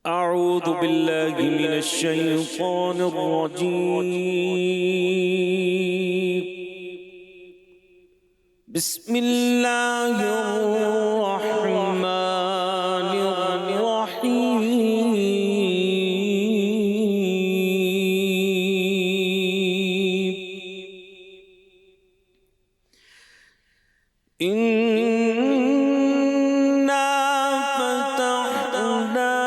أعوذ بالله من الشيطان الرجيم. بسم الله الرحمن الرحيم. إنا فتحنا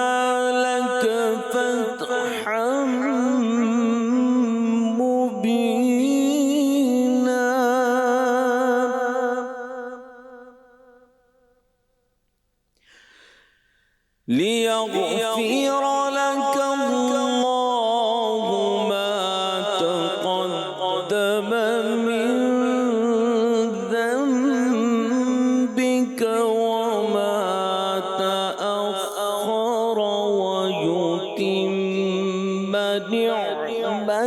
لك فتحا مبينا ليغفر لك الله ما تقدم من ذنبك وما تأخر ويتم نعمته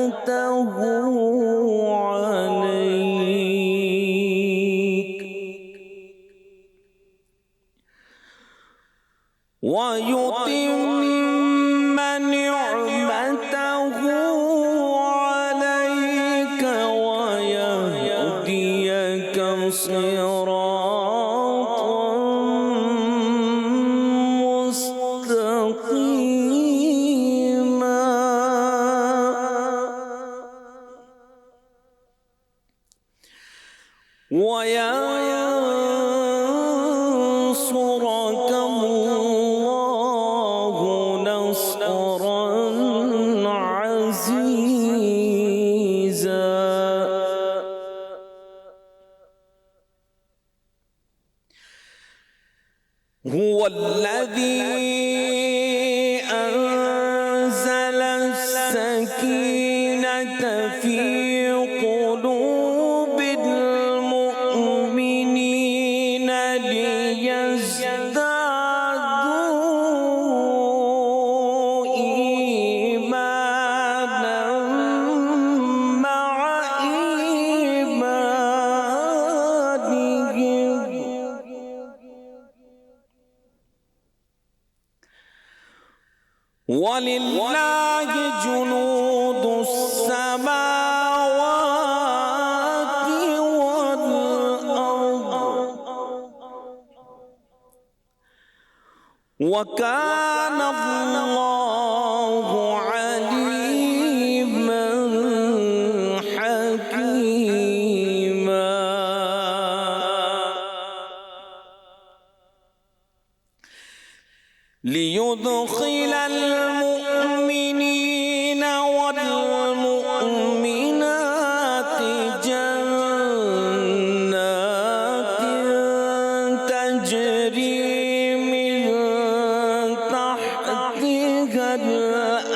عليك ويهديك صراطا مستقيما وينصرك الله نصرا عزيزا. هو الذي أنزل السكينة في قلوب المؤمنين ليزدادوا إيمانا مع إيمانهم ولله جنود السماوات والأرض وكان الله عليما حكيما. ليدخل المؤمنين والمؤمنات جنات تجري من تحتها الأنهار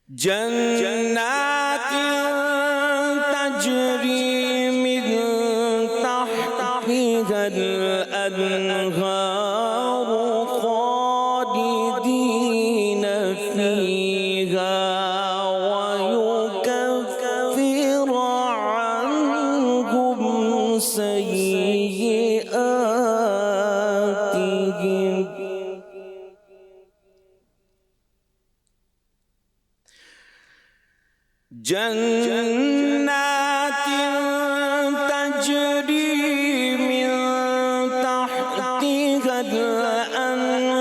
جنات تجري من تحتها الأنهار خالدين فيها ويكفر عنهم سيئاتهم جنات تجري من تحتها الأنهار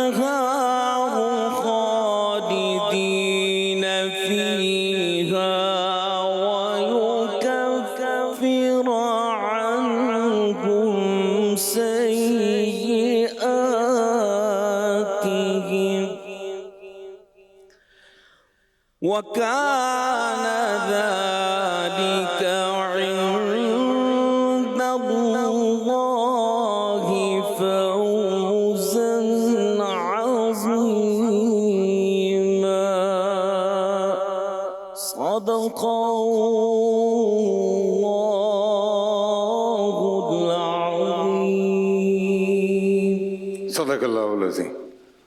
خالدين فيها ويكفر عنهم سيئاتهم وكان ذلك عند الله فوزا عظيما. صدق الله العظيم. صدق الله العظيم.